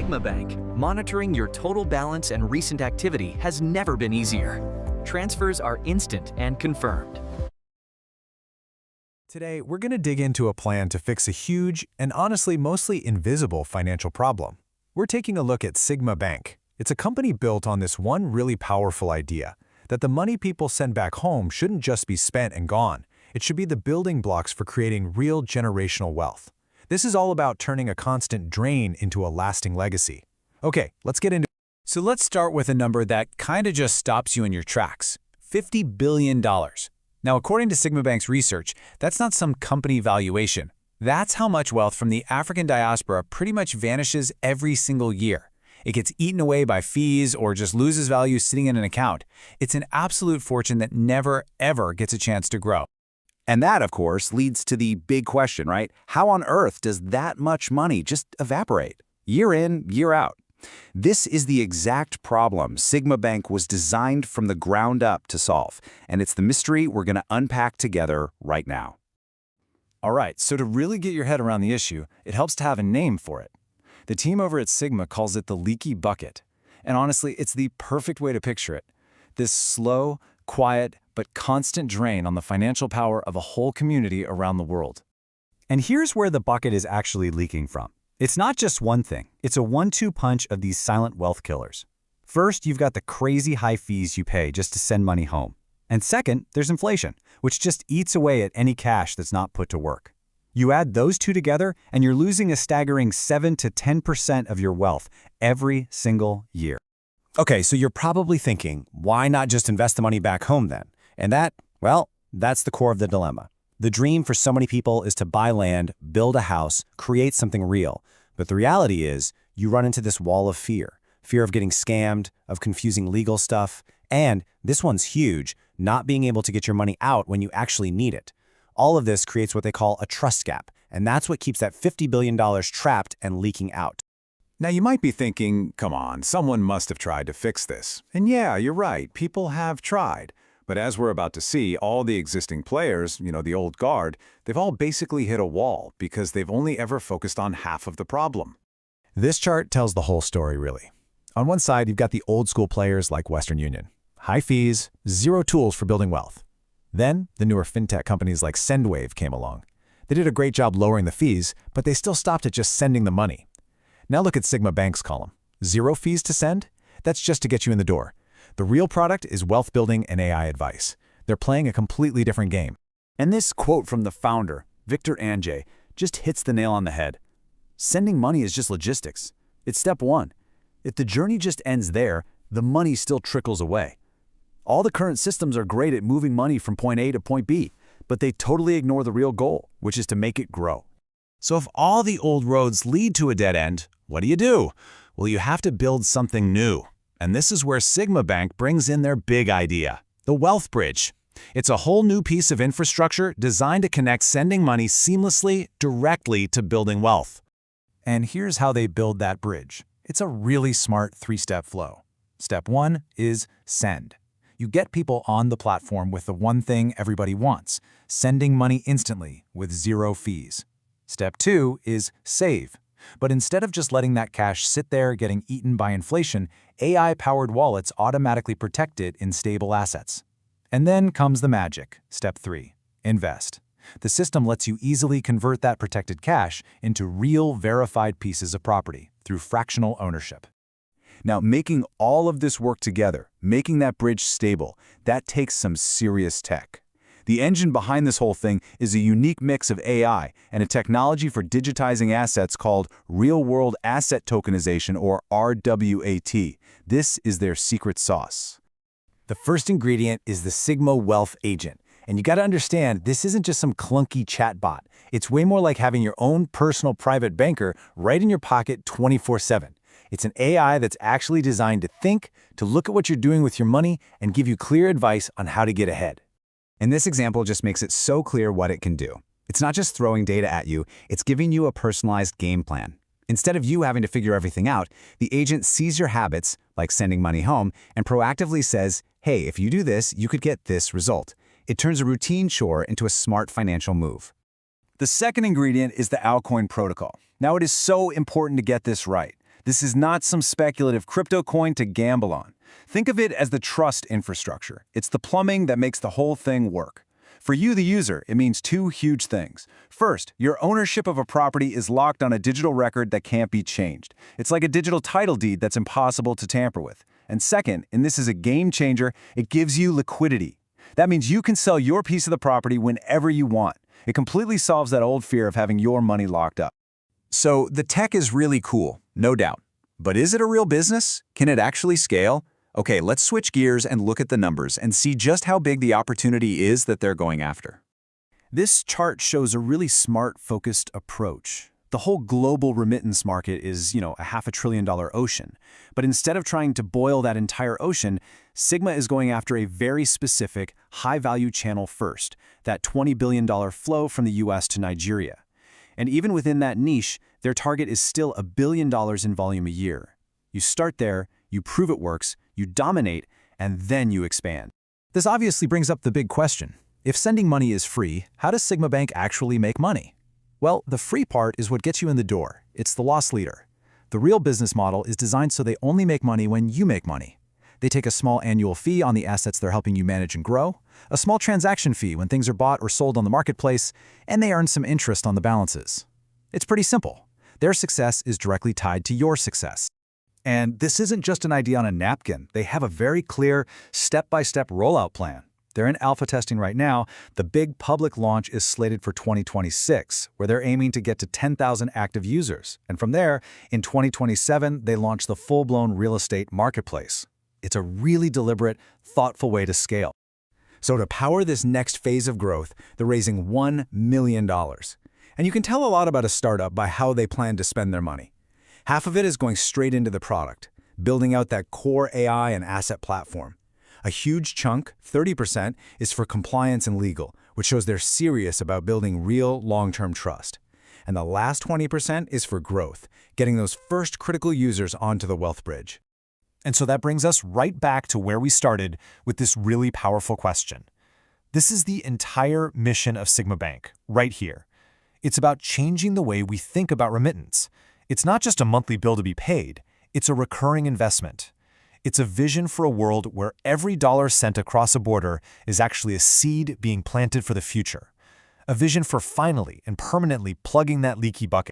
Sigma Bank, monitoring your total balance and recent activity has never been easier. Transfers are instant and confirmed. Today, we're going to dig into a plan to fix a huge and honestly mostly invisible financial problem. We're taking a look at Sigma Bank. It's a company built on this one really powerful idea, that the money people send back home shouldn't just be spent and gone. It should be the building blocks for creating real generational wealth. This is all about turning a constant drain into a lasting legacy. Okay, let's get into it. So let's start with a number that kind of just stops you in your tracks. $50 billion. Now, according to Sigma Bank's research, that's not some company valuation. That's how much wealth from the African diaspora pretty much vanishes every single year. It gets eaten away by fees or just loses value sitting in an account. It's an absolute fortune that never, ever gets a chance to grow. And that, of course, leads to the big question, right? How on earth does that much money just evaporate, year in, year out? This is the exact problem Sigma Bank was designed from the ground up to solve, and it's the mystery we're going to unpack together right now. All right, so to really get your head around the issue, it helps to have a name for it. The team over at Sigma calls it the leaky bucket. And honestly, it's the perfect way to picture it. This slow, quiet, but constant drain on the financial power of a whole community around the world. And here's where the bucket is actually leaking from. It's not just one thing. It's a one-two punch of these silent wealth killers. First, you've got the crazy high fees you pay just to send money home. And second, there's inflation, which just eats away at any cash that's not put to work. You add those two together, and you're losing a staggering 7 to 10% of your wealth every single year. Okay, so you're probably thinking, why not just invest the money back home then? And that's the core of the dilemma. The dream for so many people is to buy land, build a house, create something real. But the reality is, you run into this wall of fear. Fear of getting scammed, of confusing legal stuff, and, this one's huge, not being able to get your money out when you actually need it. All of this creates what they call a trust gap, and that's what keeps that $50 billion trapped and leaking out. Now you might be thinking, come on, someone must have tried to fix this. And yeah, you're right, people have tried. But as we're about to see, all the existing players, the old guard, they've all basically hit a wall because they've only ever focused on half of the problem. This chart tells the whole story, really. On one side, you've got the old school players like Western Union. High fees, zero tools for building wealth. Then, the newer fintech companies like Sendwave came along. They did a great job lowering the fees, but they still stopped at just sending the money. Now look at Sigma Bank's column. Zero fees to send? That's just to get you in the door. The real product is wealth building and AI advice. They're playing a completely different game. And this quote from the founder, Victor Anjay, just hits the nail on the head. Sending money is just logistics. It's step one. If the journey just ends there, the money still trickles away. All the current systems are great at moving money from point A to point B, but they totally ignore the real goal, which is to make it grow. So if all the old roads lead to a dead end, what do? Well, you have to build something new. And this is where Sigma Bank brings in their big idea, the Wealth Bridge. It's a whole new piece of infrastructure designed to connect sending money seamlessly, directly to building wealth. And here's how they build that bridge. It's a really smart three-step flow. Step one is send. You get people on the platform with the one thing everybody wants, sending money instantly with zero fees. Step two is save. But instead of just letting that cash sit there getting eaten by inflation, AI-powered wallets automatically protect it in stable assets. And then comes the magic. Step 3. Invest. The system lets you easily convert that protected cash into real verified pieces of property through fractional ownership. Now, making all of this work together, making that bridge stable, that takes some serious tech. The engine behind this whole thing is a unique mix of AI and a technology for digitizing assets called Real-World Asset Tokenization, or RWAT. This is their secret sauce. The first ingredient is the Sigma Wealth Agent. And you got to understand, this isn't just some clunky chatbot. It's way more like having your own personal private banker right in your pocket 24/7. It's an AI that's actually designed to think, to look at what you're doing with your money, and give you clear advice on how to get ahead. And this example just makes it so clear what it can do. It's not just throwing data at you, it's giving you a personalized game plan. Instead of you having to figure everything out, the agent sees your habits, like sending money home, and proactively says, hey, if you do this, you could get this result. It turns a routine chore into a smart financial move. The second ingredient is the Alcoin protocol. Now, it is so important to get this right. This is not some speculative crypto coin to gamble on. Think of it as the trust infrastructure. It's the plumbing that makes the whole thing work. For you, the user, it means two huge things. First, your ownership of a property is locked on a digital record that can't be changed. It's like a digital title deed that's impossible to tamper with. And second, and this is a game changer, it gives you liquidity. That means you can sell your piece of the property whenever you want. It completely solves that old fear of having your money locked up. So the tech is really cool, no doubt. But is it a real business? Can it actually scale? Okay, let's switch gears and look at the numbers and see just how big the opportunity is that they're going after. This chart shows a really smart, focused approach. The whole global remittance market is, a $500 billion ocean. But instead of trying to boil that entire ocean, Sigma is going after a very specific, high-value channel first, that $20 billion flow from the US to Nigeria. And even within that niche, their target is still $1 billion in volume a year. You start there, you prove it works, you dominate, and then you expand. This obviously brings up the big question. If sending money is free, how does Sigma Bank actually make money? Well, the free part is what gets you in the door. It's the loss leader. The real business model is designed so they only make money when you make money. They take a small annual fee on the assets they're helping you manage and grow, a small transaction fee when things are bought or sold on the marketplace, and they earn some interest on the balances. It's pretty simple. Their success is directly tied to your success. And this isn't just an idea on a napkin. They have a very clear, step-by-step rollout plan. They're in alpha testing right now. The big public launch is slated for 2026, where they're aiming to get to 10,000 active users. And from there, in 2027, they launch the full-blown real estate marketplace. It's a really deliberate, thoughtful way to scale. So to power this next phase of growth, they're raising $1 million. And you can tell a lot about a startup by how they plan to spend their money. Half of it is going straight into the product, building out that core AI and asset platform. A huge chunk, 30%, is for compliance and legal, which shows they're serious about building real long-term trust. And the last 20% is for growth, getting those first critical users onto the wealth bridge. And so that brings us right back to where we started with this really powerful question. This is the entire mission of Sigma Bank, right here. It's about changing the way we think about remittance. It's not just a monthly bill to be paid, it's a recurring investment. It's a vision for a world where every dollar sent across a border is actually a seed being planted for the future. A vision for finally and permanently plugging that leaky bucket.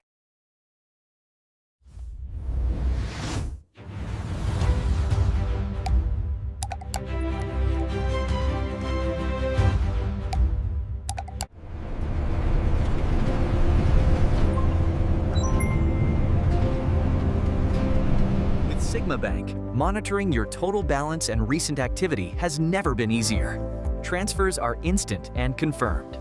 Sigma Bank, monitoring your total balance and recent activity has never been easier. Transfers are instant and confirmed.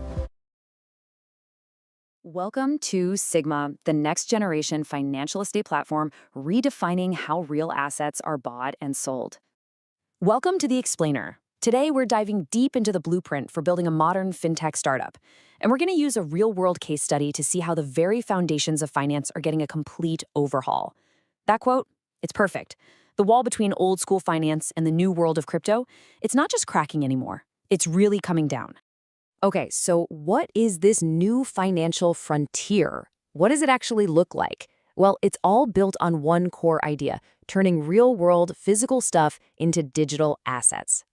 Welcome to Sigma, the next generation financial estate platform redefining how real assets are bought and sold. Welcome to The Explainer. Today, we're diving deep into the blueprint for building a modern fintech startup. And we're going to use a real-world case study to see how the very foundations of finance are getting a complete overhaul. That quote? It's perfect. The wall between old school finance and the new world of crypto, it's not just cracking anymore. It's really coming down. Okay, so what is this new financial frontier? What does it actually look like? Well, it's all built on one core idea, turning real-world physical stuff into digital assets.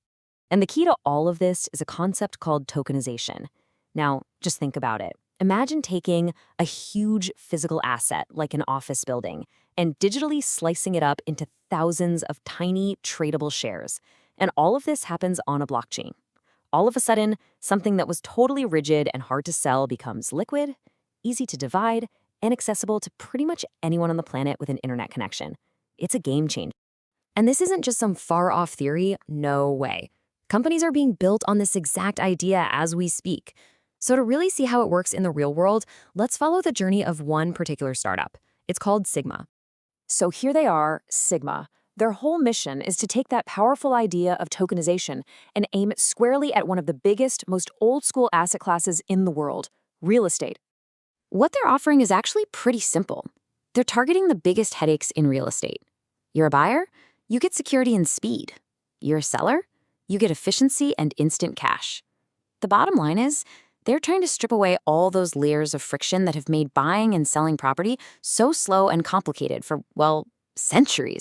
And the key to all of this is a concept called tokenization. Now, just think about it. Imagine taking a huge physical asset like an office building and digitally slicing it up into thousands of tiny tradable shares. And all of this happens on a blockchain. All of a sudden, something that was totally rigid and hard to sell becomes liquid, easy to divide, and accessible to pretty much anyone on the planet with an internet connection. It's a game changer. And this isn't just some far-off theory, no way. Companies are being built on this exact idea as we speak. So to really see how it works in the real world, let's follow the journey of one particular startup. It's called Sigma. So here they are, Sigma. Their whole mission is to take that powerful idea of tokenization and aim it squarely at one of the biggest, most old-school asset classes in the world, real estate. What they're offering is actually pretty simple. They're targeting the biggest headaches in real estate. You're a buyer? You get security and speed. You're a seller? You get efficiency and instant cash. The bottom line is, they're trying to strip away all those layers of friction that have made buying and selling property so slow and complicated for, well, centuries.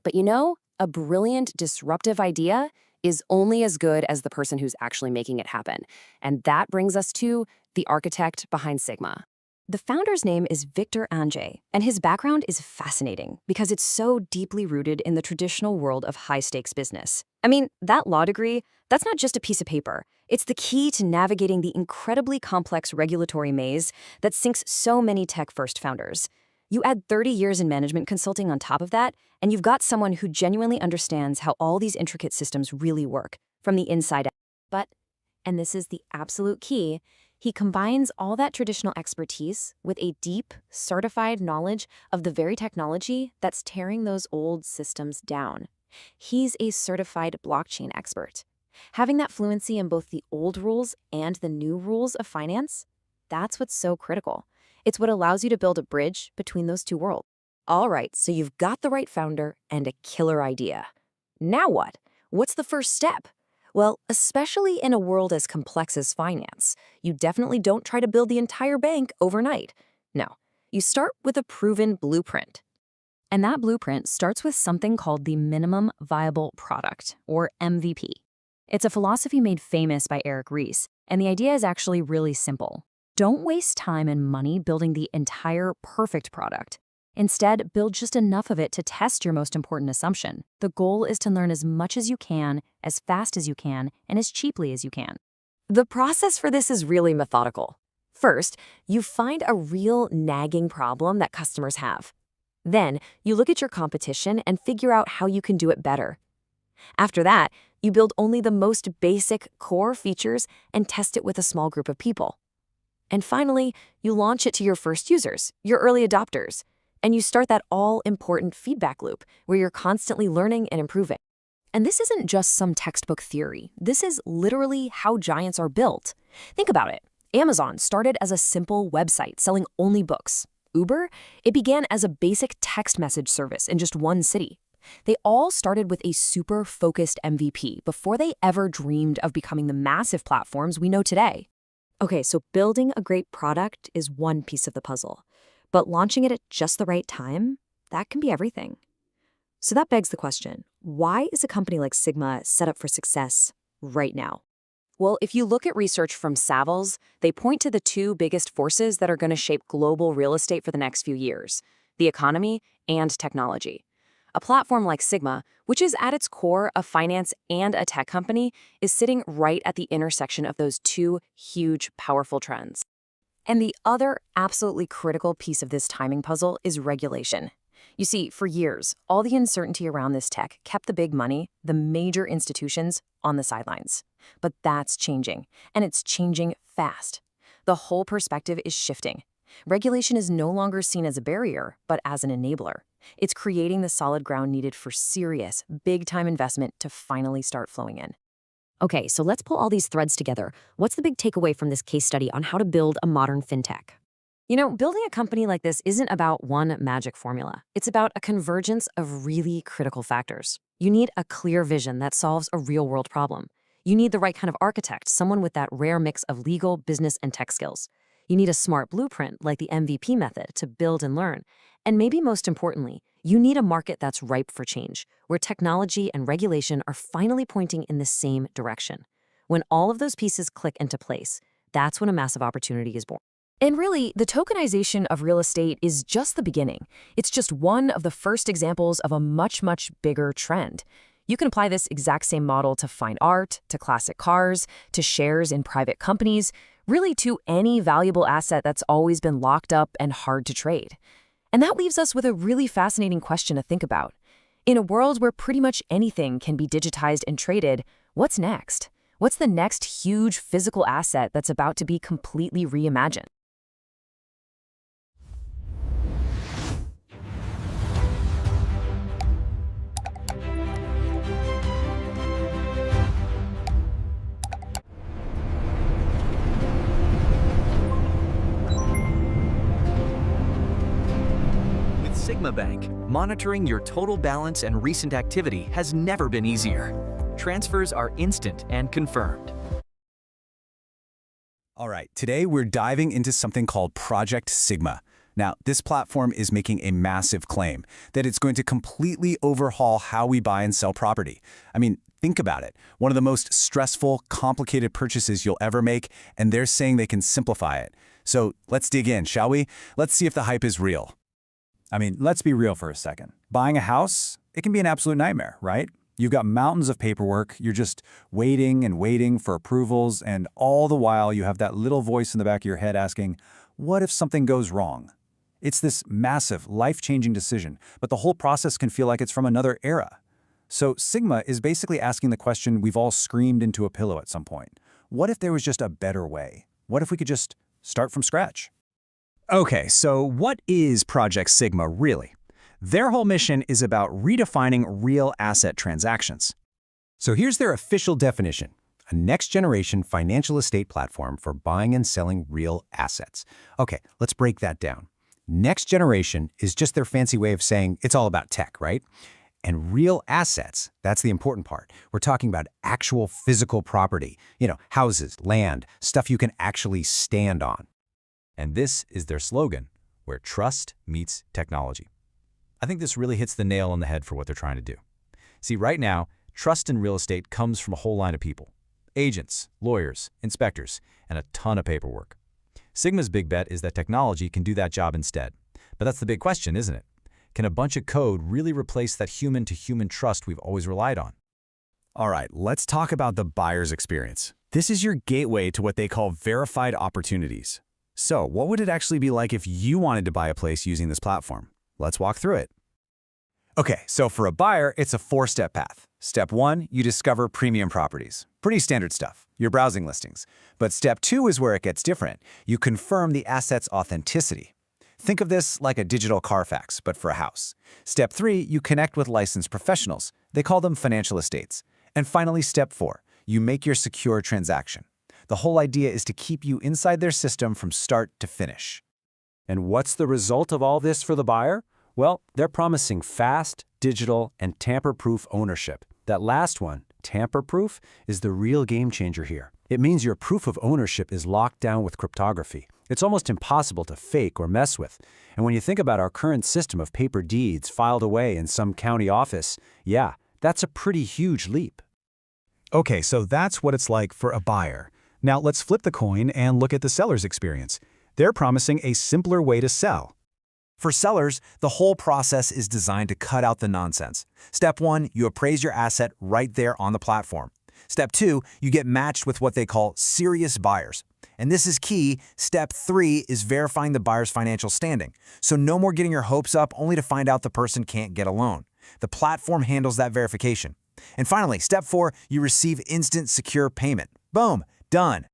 But you know, a brilliant, disruptive idea is only as good as the person who's actually making it happen. And that brings us to the architect behind Sigma. The founder's name is Victor Ange, and his background is fascinating because it's so deeply rooted in the traditional world of high-stakes business. I mean, that law degree, that's not just a piece of paper. It's the key to navigating the incredibly complex regulatory maze that sinks so many tech-first founders. You add 30 years in management consulting on top of that, and you've got someone who genuinely understands how all these intricate systems really work, from the inside out. But, and this is the absolute key, he combines all that traditional expertise with a deep, certified knowledge of the very technology that's tearing those old systems down. He's a certified blockchain expert. Having that fluency in both the old rules and the new rules of finance, that's what's so critical. It's what allows you to build a bridge between those two worlds. All right, so you've got the right founder and a killer idea. Now what? What's the first step? Well, especially in a world as complex as finance, you definitely don't try to build the entire bank overnight. No, you start with a proven blueprint. And that blueprint starts with something called the minimum viable product, or MVP. It's a philosophy made famous by Eric Ries, and the idea is actually really simple. Don't waste time and money building the entire perfect product. Instead, build just enough of it to test your most important assumption. The goal is to learn as much as you can, as fast as you can, and as cheaply as you can. The process for this is really methodical. First, you find a real nagging problem that customers have. Then, you look at your competition and figure out how you can do it better. After that, you build only the most basic core features and test it with a small group of people. And finally, you launch it to your first users, your early adopters. And you start that all-important feedback loop where you're constantly learning and improving. And this isn't just some textbook theory. This is literally how giants are built. Think about it. Amazon started as a simple website selling only books. Uber, it began as a basic text message service in just one city. They all started with a super focused MVP before they ever dreamed of becoming the massive platforms we know today. Okay, so building a great product is one piece of the puzzle. But launching it at just the right time, that can be everything. So that begs the question, why is a company like Sigma set up for success right now? Well, if you look at research from Savills, they point to the two biggest forces that are going to shape global real estate for the next few years, the economy and technology. A platform like Sigma, which is at its core a finance and a tech company, is sitting right at the intersection of those two huge, powerful trends. And the other absolutely critical piece of this timing puzzle is regulation. You see, for years, all the uncertainty around this tech kept the big money, the major institutions, on the sidelines. But that's changing, and it's changing fast. The whole perspective is shifting. Regulation is no longer seen as a barrier, but as an enabler. It's creating the solid ground needed for serious, big-time investment to finally start flowing in. Okay, so let's pull all these threads together. What's the big takeaway from this case study on how to build a modern fintech? You know, building a company like this isn't about one magic formula. It's about a convergence of really critical factors. You need a clear vision that solves a real-world problem. You need the right kind of architect, someone with that rare mix of legal, business, and tech skills. You need a smart blueprint, like the MVP method, to build and learn. And maybe most importantly, you need a market that's ripe for change, where technology and regulation are finally pointing in the same direction. When all of those pieces click into place, that's when a massive opportunity is born. And really, the tokenization of real estate is just the beginning. It's just one of the first examples of a much, much bigger trend. You can apply this exact same model to fine art, to classic cars, to shares in private companies, really to any valuable asset that's always been locked up and hard to trade. And that leaves us with a really fascinating question to think about. In a world where pretty much anything can be digitized and traded, what's next? What's the next huge physical asset that's about to be completely reimagined? Sigma Bank, monitoring your total balance and recent activity has never been easier. Transfers are instant and confirmed. All right, today we're diving into something called Project Sigma. Now, this platform is making a massive claim that it's going to completely overhaul how we buy and sell property. I mean, think about it. One of the most stressful, complicated purchases you'll ever make, and they're saying they can simplify it. So let's dig in, shall we? Let's see if the hype is real. I mean, let's be real for a second. Buying a house, it can be an absolute nightmare, right? You've got mountains of paperwork, you're just waiting and waiting for approvals, and all the while you have that little voice in the back of your head asking, what if something goes wrong? It's this massive, life-changing decision, but the whole process can feel like it's from another era. So Sigma is basically asking the question we've all screamed into a pillow at some point. What if there was just a better way? What if we could just start from scratch? Okay, so what is Project Sigma really? Their whole mission is about redefining real asset transactions. So here's their official definition: a next-generation financial estate platform for buying and selling real assets. Okay, let's break that down. Next generation is just their fancy way of saying it's all about tech, right? And real assets, that's the important part. We're talking about actual physical property, houses, land, stuff you can actually stand on. And this is their slogan, where trust meets technology. I think this really hits the nail on the head for what they're trying to do. See, right now, trust in real estate comes from a whole line of people: agents, lawyers, inspectors, and a ton of paperwork. Sigma's big bet is that technology can do that job instead. But that's the big question, isn't it? Can a bunch of code really replace that human-to-human trust we've always relied on? All right, let's talk about the buyer's experience. This is your gateway to what they call verified opportunities. So, what would it actually be like if you wanted to buy a place using this platform? Let's walk through it. Okay, so for a buyer, it's a 4-step path. Step 1, you discover premium properties. Pretty standard stuff. You're browsing listings. But step 2 is where it gets different. You confirm the asset's authenticity. Think of this like a digital Carfax, but for a house. Step 3, you connect with licensed professionals. They call them financial estates. And finally, step 4, you make your secure transaction. The whole idea is to keep you inside their system from start to finish. And what's the result of all this for the buyer? Well, they're promising fast, digital, and tamper-proof ownership. That last one, tamper-proof, is the real game changer here. It means your proof of ownership is locked down with cryptography. It's almost impossible to fake or mess with. And when you think about our current system of paper deeds filed away in some county office, yeah, that's a pretty huge leap. Okay, so that's what it's like for a buyer. Now let's flip the coin and look at the seller's experience. They're promising a simpler way to sell. For sellers, the whole process is designed to cut out the nonsense. Step 1, you appraise your asset right there on the platform. Step 2, you get matched with what they call serious buyers. And this is key. Step 3 is verifying the buyer's financial standing. So no more getting your hopes up only to find out the person can't get a loan. The platform handles that verification. And finally, step 4, you receive instant secure payment. Boom, done.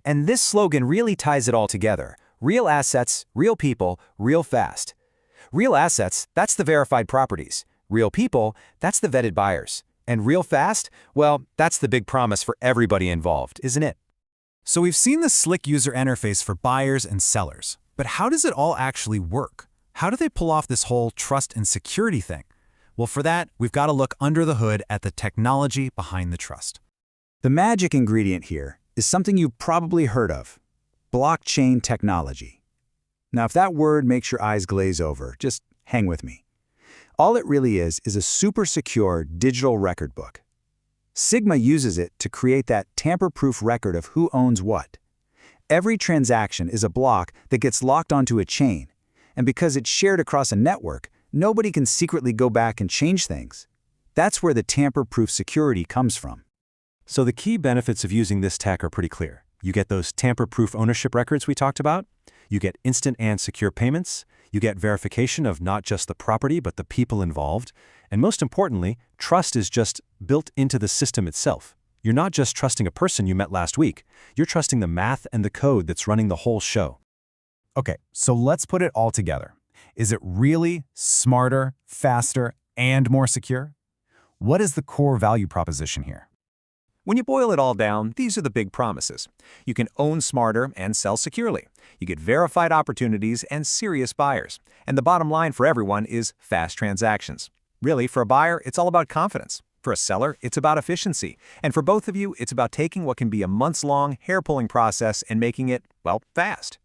And this slogan really ties it all together. Real assets, real people, real fast. Real assets, that's the verified properties. Real people, that's the vetted buyers. And real fast, well, that's the big promise for everybody involved, isn't it? So we've seen the slick user interface for buyers and sellers. But how does it all actually work? How do they pull off this whole trust and security thing? Well, for that, we've got to look under the hood at the technology behind the trust. The magic ingredient here is something you've probably heard of: blockchain technology. Now, if that word makes your eyes glaze over, just hang with me. All it really is a super secure digital record book. Sigma uses it to create that tamper-proof record of who owns what. Every transaction is a block that gets locked onto a chain, and because it's shared across a network, nobody can secretly go back and change things. That's where the tamper-proof security comes from. So the key benefits of using this tech are pretty clear. You get those tamper-proof ownership records we talked about. You get instant and secure payments. You get verification of not just the property, but the people involved. And most importantly, trust is just built into the system itself. You're not just trusting a person you met last week. You're trusting the math and the code that's running the whole show. Okay, so let's put it all together. Is it really smarter, faster, and more secure? What is the core value proposition here? When you boil it all down, these are the big promises. You can own smarter and sell securely. You get verified opportunities and serious buyers. And the bottom line for everyone is fast transactions. Really, for a buyer, it's all about confidence. For a seller, it's about efficiency. And for both of you, it's about taking what can be a months-long, hair-pulling process and making it, well, fast.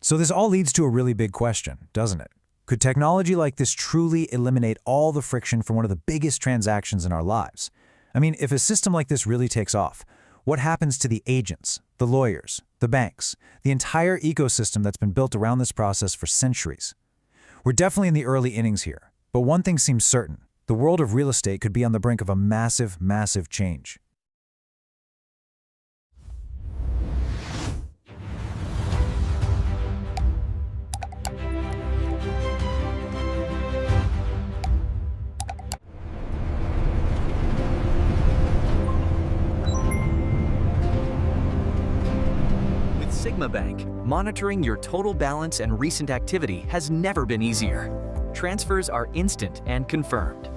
So this all leads to a really big question, doesn't it? Could technology like this truly eliminate all the friction from one of the biggest transactions in our lives? I mean, if a system like this really takes off, what happens to the agents, the lawyers, the banks, the entire ecosystem that's been built around this process for centuries? We're definitely in the early innings here, but one thing seems certain. The world of real estate could be on the brink of a massive, massive change. With Sigma Bank, monitoring your total balance and recent activity has never been easier. Transfers are instant and confirmed.